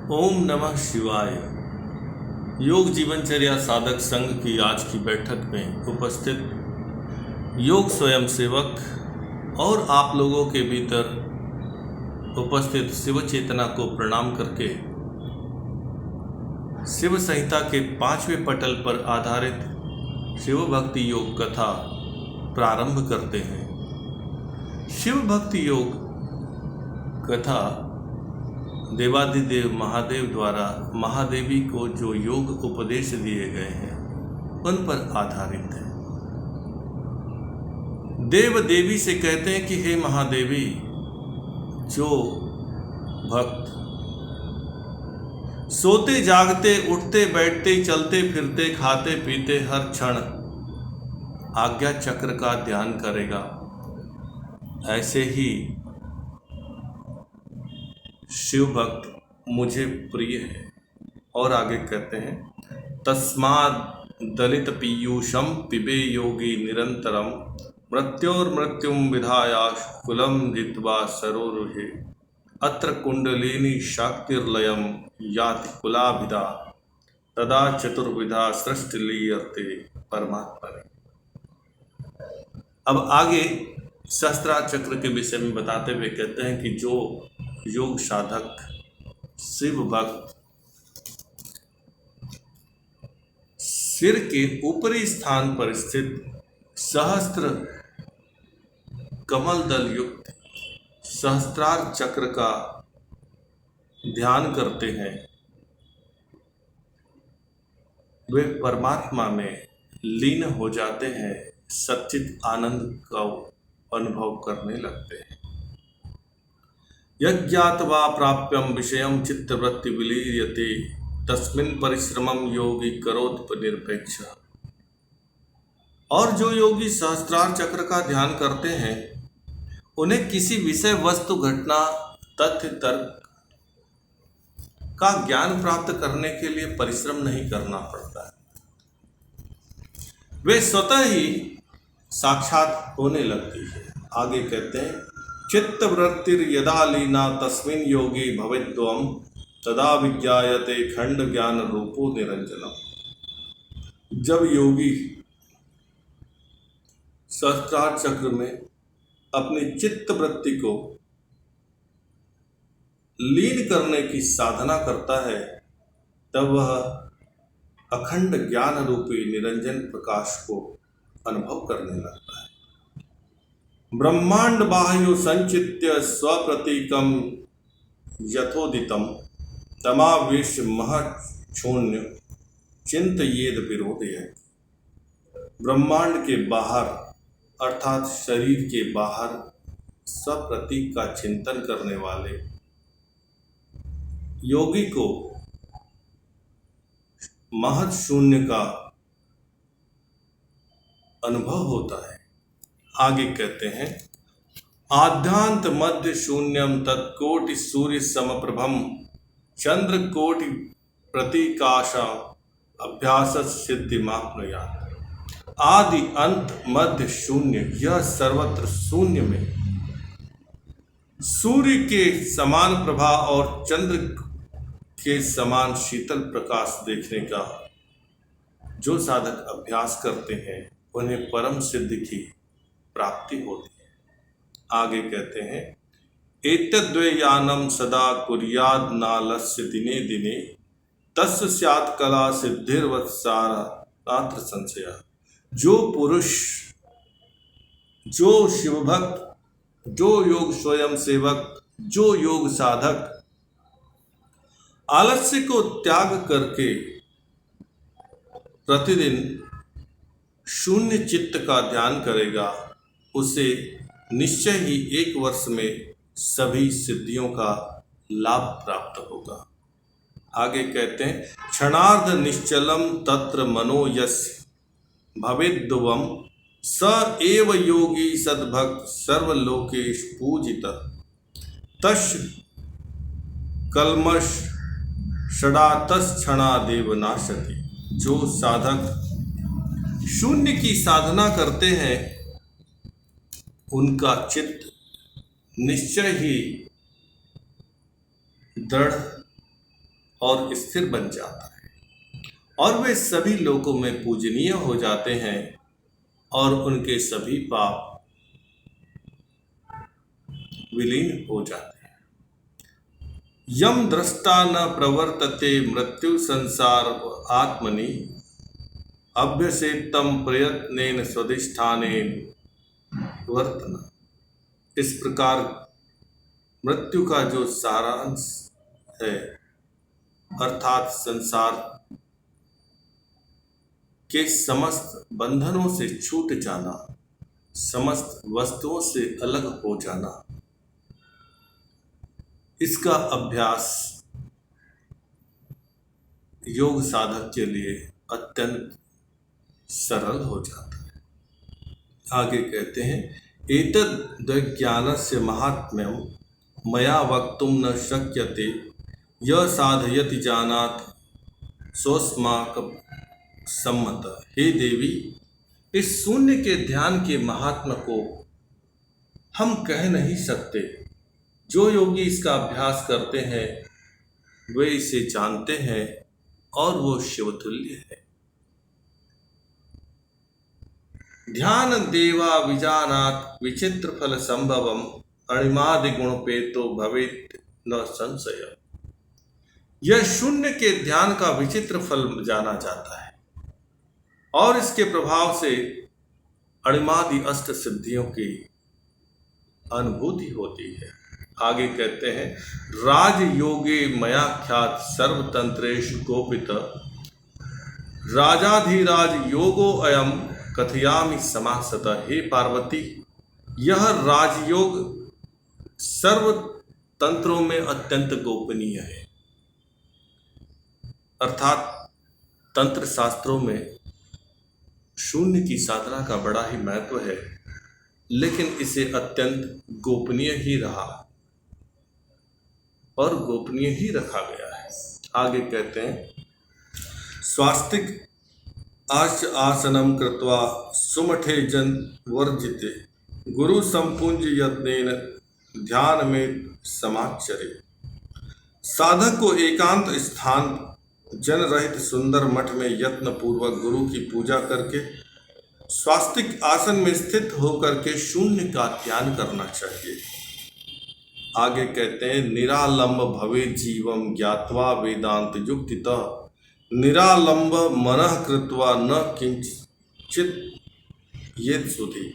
ओम नमः शिवाय। योग जीवनचर्या साधक संघ की आज की बैठक में उपस्थित योग स्वयंसेवक और आप लोगों के भीतर उपस्थित शिव चेतना को प्रणाम करके शिव संहिता के 5वें पटल पर आधारित शिव भक्ति योग कथा प्रारंभ करते हैं। शिव भक्ति योग कथा देवादिदेव महादेव द्वारा महादेवी को जो योग उपदेश दिए गए हैं उन पर आधारित है। देव देवी से कहते हैं कि हे महादेवी, जो भक्त सोते जागते उठते बैठते चलते फिरते खाते पीते हर क्षण आज्ञा चक्र का ध्यान करेगा, ऐसे ही शिव भक्त मुझे प्रिय है। और आगे कहते हैं, तस्माद् दलित पीयूषम पिबे योगी निरंतरम मृत्योर्मृत्युम विधायाश कुलम जित्वा सरोरुहे अत्र कुंडलिनी शक्तिर्लयम याति कुलाभिधा तदा चतुर्विधा सृष्टिलीयते परमात्मा। अब आगे सहस्त्रार चक्र के विषय में बताते हुए कहते हैं कि जो योग साधक शिव भक्त सिर के ऊपरी स्थान पर स्थित सहस्त्र कमल दल युक्त सहस्त्रार चक्र का ध्यान करते हैं, वे परमात्मा में लीन हो जाते हैं, सच्चित आनंद का अनुभव करने लगते हैं। यज्ञात्वा प्राप्यम विषयम चित्तवृत्ति विलीयते तस्मिन् परिश्रमम योगी करोति निरपेक्ष। और जो योगी सहस्त्रार चक्र का ध्यान करते हैं उन्हें किसी विषय वस्तु घटना तथ्य तर्क का ज्ञान प्राप्त करने के लिए परिश्रम नहीं करना पड़ता है, वे स्वतः ही साक्षात होने लगती है। आगे कहते हैं, चित्तवृत्तिर यदा लीना तस्मिन् योगी भवेद्वम तदा विज्ञायते खंड ज्ञान रूपो निरंजनम। जब योगी सहस्त्रार चक्र में अपनी चित्तवृत्ति को लीन करने की साधना करता है, तब वह अखंड ज्ञान रूपी निरंजन प्रकाश को अनुभव करने लगता है। ब्रह्मांड बाह्यो संचित्य स्वप्रतीकम यथोदितम तमावेश महच्छून्य चिंतयेद विरोधय। ब्रह्मांड के बाहर अर्थात शरीर के बाहर स्वप्रतीक का चिंतन करने वाले योगी को महत् शून्य का अनुभव होता है। आगे कहते हैं, आद्यांत मध्य शून्यम तत्कोटि सूर्य समप्रभम चंद्र कोटि प्रतीकाशा अभ्यास सिद्धि माप्नुयात्। आदि अंत मध्य शून्य, यह सर्वत्र शून्य में सूर्य के समान प्रभा और चंद्र के समान शीतल प्रकाश देखने का जो साधक अभ्यास करते हैं उन्हें परम सिद्धि की प्राप्ति होती है। आगे कहते हैं, एतद्वयानम सदा कुर्याद नालस्य दिने दिने तस्य स्यात् कला सिद्धिर्वत्सारा नात्र संशय। जो पुरुष, जो शिवभक्त, जो योग स्वयं सेवक, जो योग साधक आलस्य को त्याग करके प्रतिदिन शून्य चित्त का ध्यान करेगा, उसे निश्चय ही 1 वर्ष में सभी सिद्धियों का लाभ प्राप्त होगा। आगे कहते हैं, क्षणार्ध निश्चलम तत्र मनो यस्य भवेद्वम स एव योगी सद्भक्त सर्वलोकेश पूजितः तस् कल्मष षडा तत्क्षणा देव नाशति। जो साधक शून्य की साधना करते हैं उनका चित्त निश्चय ही दृढ़ और स्थिर बन जाता है और वे सभी लोकों में पूजनीय हो जाते हैं और उनके सभी पाप विलीन हो जाते हैं। यम दृष्टा न प्रवर्तते मृत्यु संसार आत्मनि अभ्यसेतम प्रयत्नेन स्वधिष्ठानेन वर्तना। इस प्रकार मृत्यु का जो सारांश है अर्थात संसार के समस्त बंधनों से छूट जाना, समस्त वस्तुओं से अलग हो जाना, इसका अभ्यास योग साधक के लिए अत्यंत सरल हो जाता है। आगे कहते हैं एतद् ज्ञानस्य महात्म्यं मया वक्तुं न शक्यते यः साधयति जानाति सोऽस्माकं सम्मतः। हे देवी, इस शून्य के ध्यान के महात्म को हम कह नहीं सकते। जो योगी इसका अभ्यास करते हैं वे इसे जानते हैं और वो शिवतुल्य है। ध्यान देवा विजानात विचित्र फल संभवम अणिमादि गुणपेतो भवेत् न संशय। यह शून्य के ध्यान का विचित्र फल जाना जाता है और इसके प्रभाव से अणिमादि अष्ट सिद्धियों की अनुभूति होती है। आगे कहते हैं राजयोगे मया ख्यात सर्वतंत्रेषु गोपित राजाधिराज योगो अयम कथयामि समासतः। हे पार्वती, यह राजयोग सर्व तंत्रों में अत्यंत गोपनीय है। अर्थात तंत्र शास्त्रों में शून्य की साधना का बड़ा ही महत्व है, लेकिन इसे अत्यंत गोपनीय ही रहा और गोपनीय ही रखा गया है। आगे कहते हैं स्वास्तिक आसनम कृत्वा सुमठे जन वर्जिते गुरु संपुंज यत्नेन ध्यान में समाचरे। साधक को एकांत स्थान जन रहित सुंदर मठ में यत्न पूर्वक गुरु की पूजा करके स्वास्तिक आसन में स्थित होकर के शून्य का ध्यान करना चाहिए। आगे कहते हैं निरालंब भवे जीवम ज्ञात्वा वेदांत युक्तितः निरालंब मनः कृत्वा न किंचित येत सुधि।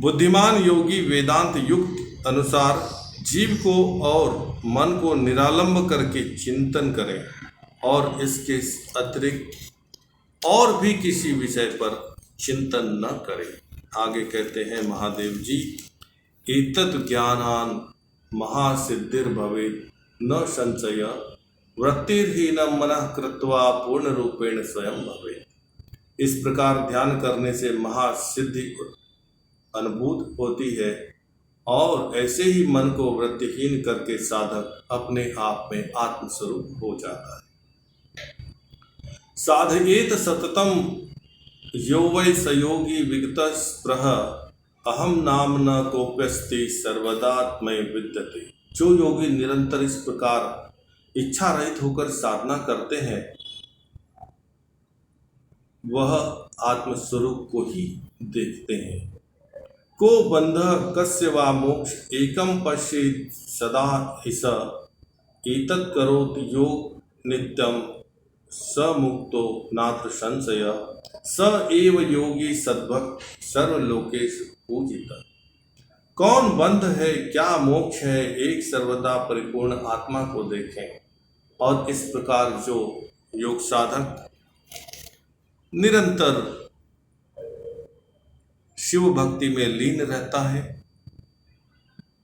बुद्धिमान योगी वेदांत युक्त अनुसार जीव को और मन को निरालंब करके चिंतन करें और इसके अतिरिक्त और भी किसी विषय पर चिंतन न करें। आगे कहते हैं महादेव जी एतत् ज्ञानान महासिद्धिर्भवेत् न संशय वृत्तिर्हीनं मनः कृत्वा पूर्ण रूपेण स्वयं भवेत्। इस प्रकार ध्यान करने से महासिद्धि अनुभूत होती है और ऐसे ही मन को वृत्तिहीन करके साधक अपने आप में आत्मस्वरूप हो जाता है। साधयेत सततम यो वै सयोगी विगत स्पृह अहम नाम न कोप्यस्ति सर्वदात्मय विद्यते। जो योगी निरंतर इस प्रकार इच्छा रहित होकर साधना करते हैं वह आत्मस्वरूप को ही देखते हैं। को बंध कस्य वा मोक्ष एकम पश्येत् सदा हि स एतत् करोति योग नित्यम स मुक्तो नात्र संशय स एव योगी सद्भक्त सर्वलोकेश पूजितः। कौन बंध है, क्या मोक्ष है, एक सर्वदा परिपूर्ण आत्मा को देखें। और इस प्रकार जो योग साधक निरंतर शिव भक्ति में लीन रहता है,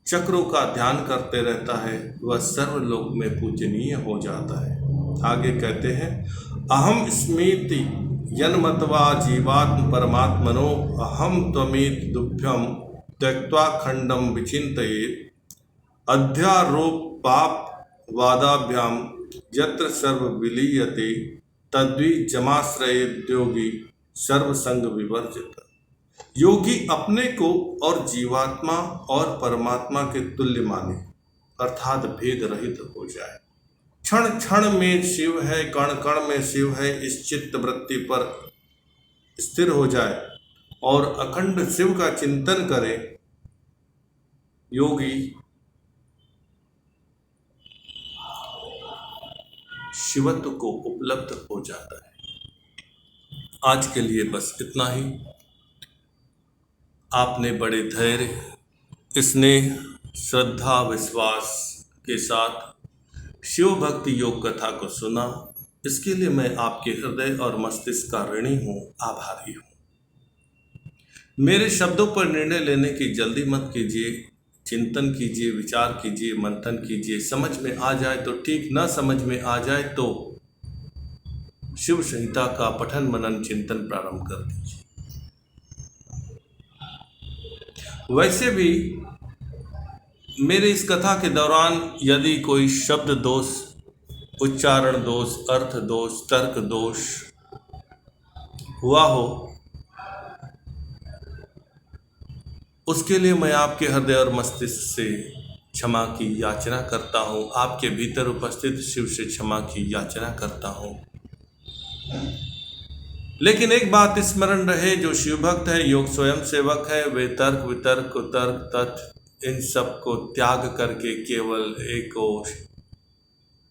चक्रों का ध्यान करते रहता है, वह सर्वलोक में पूजनीय हो जाता है। आगे कहते हैं अहम स्मृति यन्मत्वा जीवात्म परमात्मनो अहम त्वमेत दुभ्यम त्यक्त्वा खंडम विचिन्तयेत् अध्यारोप पाप वादाभ्याम यत्र सर्व विलीयते तद्वि जमाश्रयेत् योगी सर्वसंग विवर्जित। योगी अपने को और जीवात्मा और परमात्मा के तुल्य माने अर्थात भेद रहित हो जाए। क्षण क्षण में शिव है, कण कण में शिव है, इस चित्त वृत्ति पर स्थिर हो जाए और अखंड शिव का चिंतन करे, योगी शिवत्व को उपलब्ध हो जाता है। आज के लिए बस इतना ही। आपने बड़े धैर्य, स्नेह, श्रद्धा, विश्वास के साथ शिव भक्ति योग कथा को सुना। इसके लिए मैं आपके हृदय और मस्तिष्क का ऋणी हूँ, आभारी हूँ। मेरे शब्दों पर निर्णय लेने की जल्दी मत कीजिए, चिंतन कीजिए, विचार कीजिए, मंथन कीजिए। समझ में आ जाए तो ठीक, न समझ में आ जाए तो शिव संहिता का पठन मनन चिंतन प्रारंभ कर दीजिए। वैसे भी मेरे इस कथा के दौरान यदि कोई शब्द दोष, उच्चारण दोष, अर्थ दोष, तर्क दोष हुआ हो, उसके लिए मैं आपके हृदय और मस्तिष्क से क्षमा की याचना करता हूँ। आपके भीतर उपस्थित शिव से क्षमा की याचना करता हूँ। लेकिन एक बात स्मरण रहे, जो शिव भक्त है, योग स्वयं सेवक है, वे तर्क वितर्क तर्क तथ्य इन सब को त्याग करके केवल एको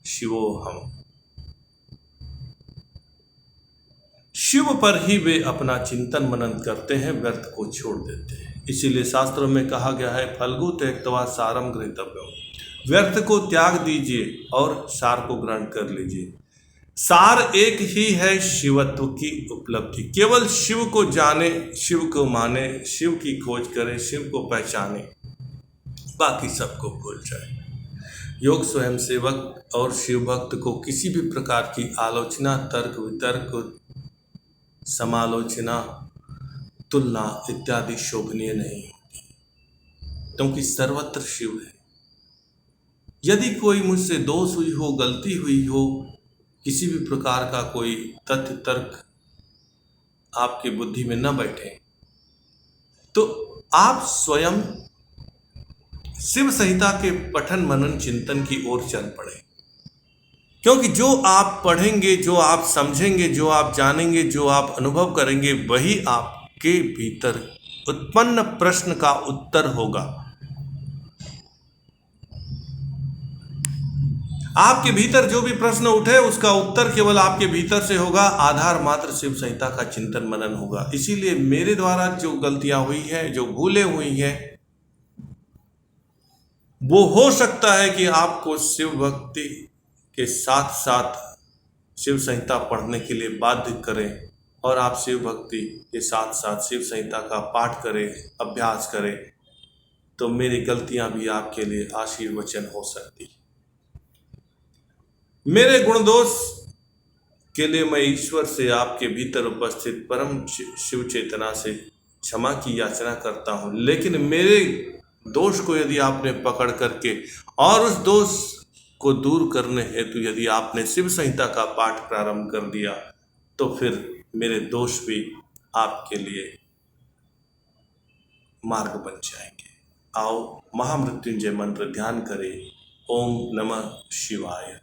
शिवो हम, शिव पर ही वे अपना चिंतन मनन करते हैं, व्यर्थ को छोड़ देते हैं। इसीलिए शास्त्रों में कहा गया है, फल्गु त्यक्त्वा सारम गृहीतव्यम्। व्यर्थ को त्याग दीजिए और सार को ग्रहण कर लीजिए। सार एक ही है, शिवत्व की उपलब्धि। केवल शिव को जाने, शिव को माने, शिव की खोज करे, शिव को पहचाने, बाकी सबको भूल जाए। योग स्वयं सेवक और शिव भक्त को किसी भी प्रकार की आलोचना, तर्क वितर्क, समालोचना, तुलना इत्यादि शोभनीय नहीं होती, क्योंकि सर्वत्र शिव है। यदि कोई मुझसे दोष हुई हो, गलती हुई हो, किसी भी प्रकार का कोई तथ्य तर्क आपकी बुद्धि में न बैठे, तो आप स्वयं शिव संहिता के पठन मनन चिंतन की ओर चल पड़े। क्योंकि जो आप पढ़ेंगे, जो आप समझेंगे, जो आप जानेंगे, जो आप अनुभव करेंगे, वही आपके भीतर उत्पन्न प्रश्न का उत्तर होगा। आपके भीतर जो भी प्रश्न उठे, उसका उत्तर केवल आपके भीतर से होगा। आधार मात्र शिव संहिता का चिंतन मनन होगा। इसीलिए मेरे द्वारा जो गलतियां हुई हैं, जो भूलें हुई हैं, वो हो सकता है कि आपको शिव भक्ति के साथ साथ शिव संहिता पढ़ने के लिए बाध्य करें, और आप शिव भक्ति के साथ साथ शिव संहिता का पाठ करें, अभ्यास करें, तो मेरी गलतियां भी आपके लिए आशीर्वचन हो सकती। मेरे गुण दोष के लिए मैं ईश्वर से, आपके भीतर उपस्थित परम शिव चेतना से क्षमा की याचना करता हूँ। लेकिन मेरे दोष को यदि आपने पकड़ करके और उस दोष को दूर करने हेतु यदि आपने शिव संहिता का पाठ प्रारंभ कर दिया, तो फिर मेरे दोष भी आपके लिए मार्ग बन जाएंगे। आओ महामृत्युंजय मंत्र ध्यान करें। ओम नमः शिवाय।